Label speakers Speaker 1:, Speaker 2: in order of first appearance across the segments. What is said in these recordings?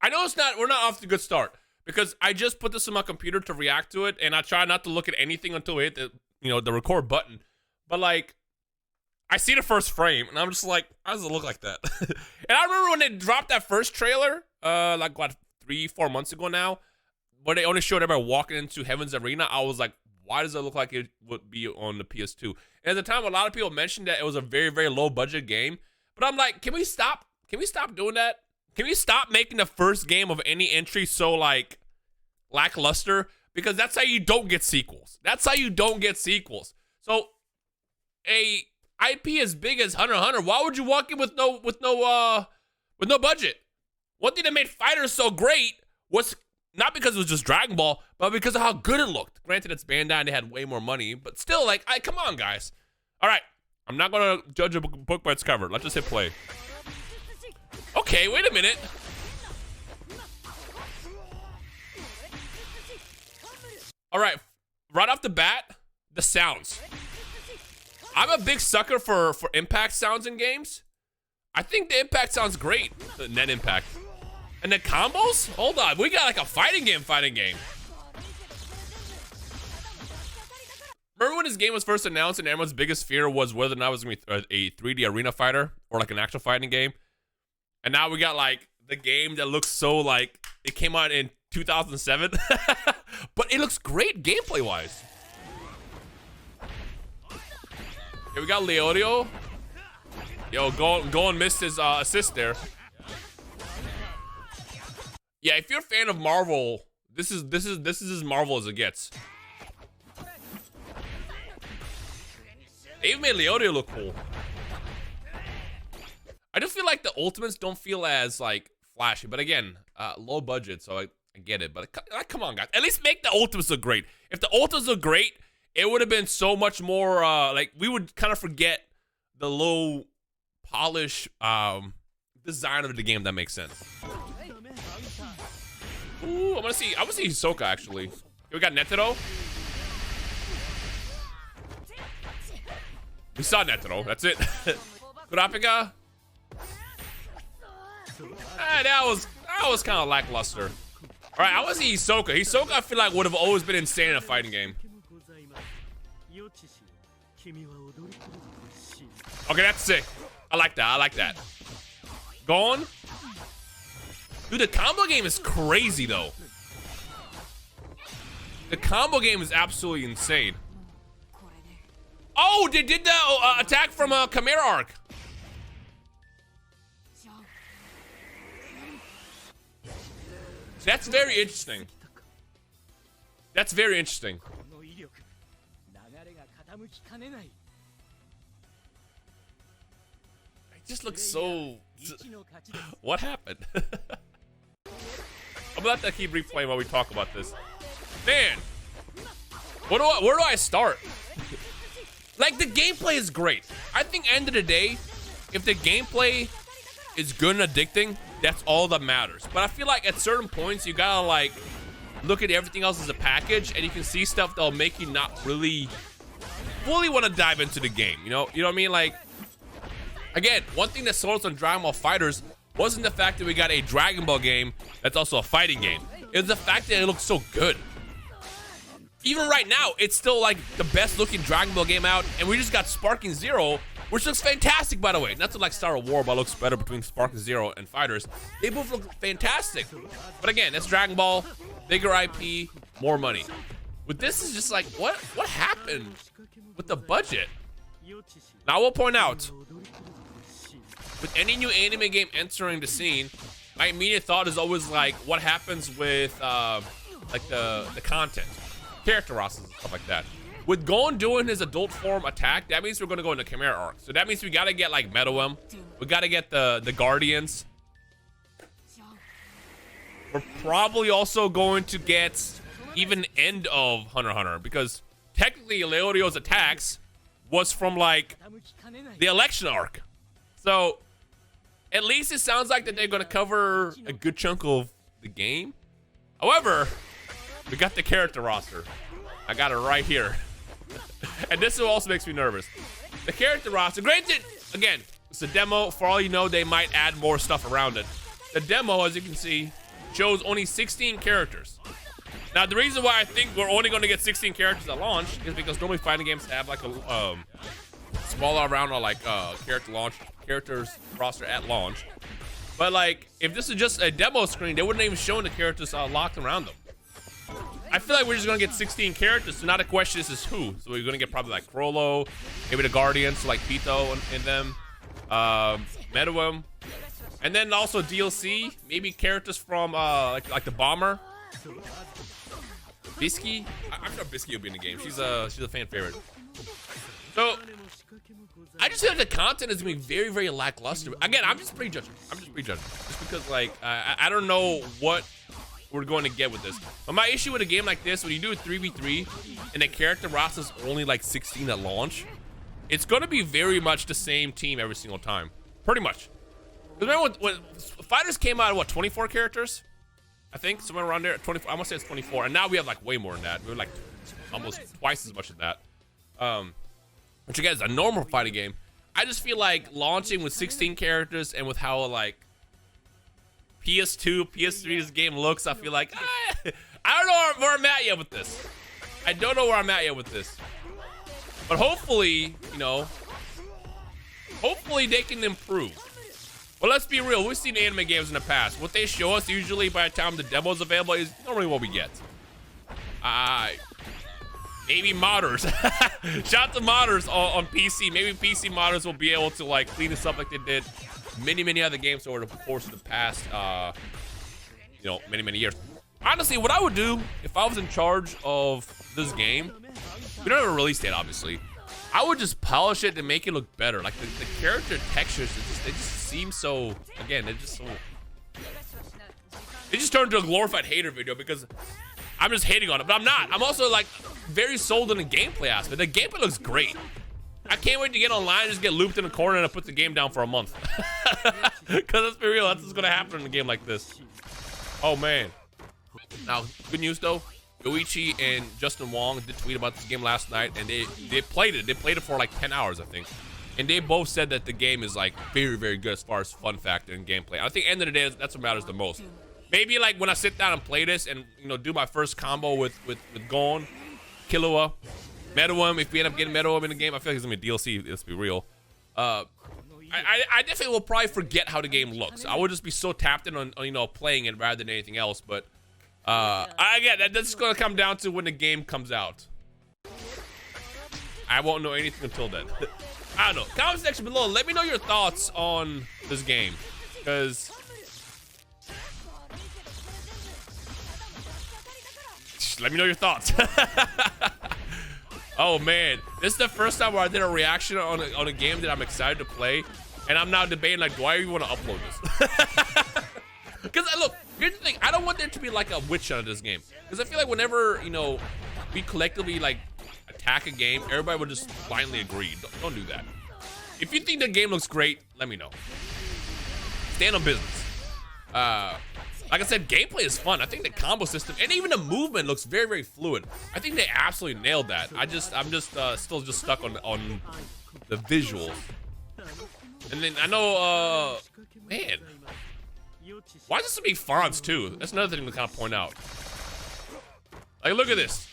Speaker 1: I know we're not off to a good start because I just put this in my computer to react to it, and I try not to look at anything until we hit the record button. But like, I see the first frame, and I'm just like, how does it look like that? And I remember when they dropped that first trailer, like what, 3-4 months ago now, where they only showed everybody walking into Heaven's Arena. I was like, why does it look like it would be on the PS2? And at the time, a lot of people mentioned that it was a very, very low budget game. But I'm like, can we stop? Can we stop doing that? Can we stop making the first game of any entry so like lackluster? Because that's how you don't get sequels. That's how you don't get sequels. So a IP as big as Hunter x Hunter, why would you walk in with no budget? One thing that made Fighters so great was not because it was just Dragon Ball, but because of how good it looked. Granted, it's Bandai and they had way more money, but still, like, come on, guys. All right, I'm not gonna judge a book by its cover. Let's just hit play. Okay, wait a minute. All right, right off the bat, the sounds. I'm a big sucker for impact sounds in games. I think the impact sounds great, the Nen Impact. And the combos? Hold on, we got like a fighting game. Remember when this game was first announced and everyone's biggest fear was whether or not it was gonna be a 3D arena fighter or like an actual fighting game? And now we got like the game that looks so like it came out in 2007, but it looks great gameplay wise. Here we got Leodio. Yo, go and missed his assist there. Yeah, if you're a fan of Marvel, this is as Marvel as it gets. They even made Leodio look cool. I just feel like the ultimates don't feel as like flashy, but again, low budget, so I get it. But come on, guys, at least make the ultimates look great. If the ultimates look great, it would have been so much more. Like we would kind of forget the low polish design of the game. That makes sense. Ooh, I want to see Hisoka actually. Here we got Netero. We saw Netero. That's it. Kurapika. That was kind of lackluster. All right, I want to see Hisoka. Hisoka, I feel like would have always been insane in a fighting game. Okay, that's sick. I like that. Gone. Dude, the combo game is crazy, though. The combo game is absolutely insane. Oh, they did the attack from a Chimera arc. That's very interesting. That's very interesting. It just looks so... What happened? I'm gonna have to keep replaying while we talk about this. Man, where do I start? Like, the gameplay is great. I think end of the day, if the gameplay is good and addicting, that's all that matters. But I feel like at certain points, you gotta like look at everything else as a package, and you can see stuff that'll make you not really fully want to dive into the game. You know what I mean? Like, again, one thing that sold us on Dragon Ball FighterZ wasn't the fact that we got a Dragon Ball game that's also a fighting game. It was the fact that it looked so good. Even right now, it's still like the best looking Dragon Ball game out, and we just got Sparking Zero, which looks fantastic, by the way. Not to like Star War, but looks better between Sparking Zero and FighterZ. They both look fantastic. But again, that's Dragon Ball, bigger IP, more money. With this, is just like, what happened with the budget? Now, I will point out, with any new anime game entering the scene, my immediate thought is always like, what happens with like the content, character rosters and stuff like that. With Gon doing his adult form attack, that means we're gonna go into Chimera arc. So that means we gotta get like Medoem. We gotta get the Guardians. We're probably also going to get even end of Hunter x Hunter, because technically Leodio's attacks was from like the election arc. So at least it sounds like that they're gonna cover a good chunk of the game. However, we got the character roster. I got it right here. And this also makes me nervous. The character roster, granted, again, it's a demo. For all you know, they might add more stuff around it. The demo, as you can see, chose only 16 characters. Now, the reason why I think we're only going to get 16 characters at launch is because normally fighting games have like a smaller round of like characters roster at launch. But like, if this is just a demo screen, they wouldn't even show the characters locked around them. I feel like we're just gonna get 16 characters, so now the question is who? So we're gonna get probably like Crollo, maybe the Guardians, like Pito and them, Medawim, and then also DLC, maybe characters from like the Bomber, Bisky. I'm sure Bisky will be in the game. She's a fan favorite. So I just feel like the content is gonna be very, very lackluster. Again, I'm just prejudging. Just because like I don't know what we're going to get with this. But my issue with a game like this, when you do a 3v3 and the character roster is only like 16 at launch, it's going to be very much the same team every single time. Pretty much. Remember when Fighters came out, what, 24 characters? I think, somewhere around there. 24. I want to say it's 24. And now we have like way more than that. We're like almost twice as much as that. Which again is a normal fighting game. I just feel like launching with 16 characters and with how like PS2, PS3's game looks, I feel like I don't know where I'm at yet with this. I don't know where I'm at yet with this. But hopefully, you know, hopefully they can improve. Well, let's be real. We've seen anime games in the past. What they show us usually by the time the demo is available is normally what we get. Maybe modders. Shout out to modders on PC. Maybe PC modders will be able to like clean this up like they did many other games over the course of the past, you know, many years. Honestly, what I would do if I was in charge of this game, we don't have a release date, obviously. I would just polish it to make it look better. Like the character textures, they just seem so. Again, they just turned into a glorified hater video because I'm just hating on it, but I'm not. I'm also like very sold on the gameplay aspect. The gameplay looks great. I can't wait to get online and just get looped in a corner and put the game down for a month. Because let's be real, that's what's going to happen in a game like this. Oh, man. Now, good news, though. Yoichi and Justin Wong did tweet about this game last night, and they played it. They played it for like 10 hours, I think. And they both said that the game is like very, very good as far as fun factor and gameplay. I think at the end of the day, that's what matters the most. Maybe like when I sit down and play this and, you know, do my first combo with Gon, Killua, Medawim, if we end up getting Medawim in the game, I feel like it's gonna be DLC, let's be real. I definitely will probably forget how the game looks. I will just be so tapped in on you know, playing it rather than anything else, but again, that's gonna come down to when the game comes out. I won't know anything until then. I don't know. Comment section below, let me know your thoughts on this game, because let me know your thoughts. Oh man, this is the first time where I did a reaction on a game that I'm excited to play, and I'm now debating like, do I even want to upload this? Because look, here's the thing, I don't want there to be like a witch hunt of this game, because I feel like whenever, you know, we collectively like attack a game, everybody would just blindly agree. Don't do that. If you think the game looks great, let me know. Stand on business. Like I said, gameplay is fun. I think the combo system and even the movement looks very, very fluid. I think they absolutely nailed that. I'm just still just stuck on the visuals. And then I know, man, why is there so many fonts too? That's another thing to kind of point out. Like, look at this.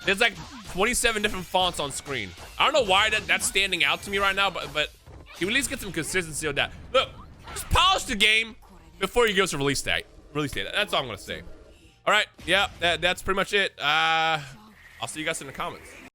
Speaker 1: There's like 27 different fonts on screen. I don't know why that's standing out to me right now, but you at least get some consistency on that. Look, just polish the game before you give us a release date. That's all I'm gonna say. All right, yeah, that's pretty much it. I'll see you guys in the comments.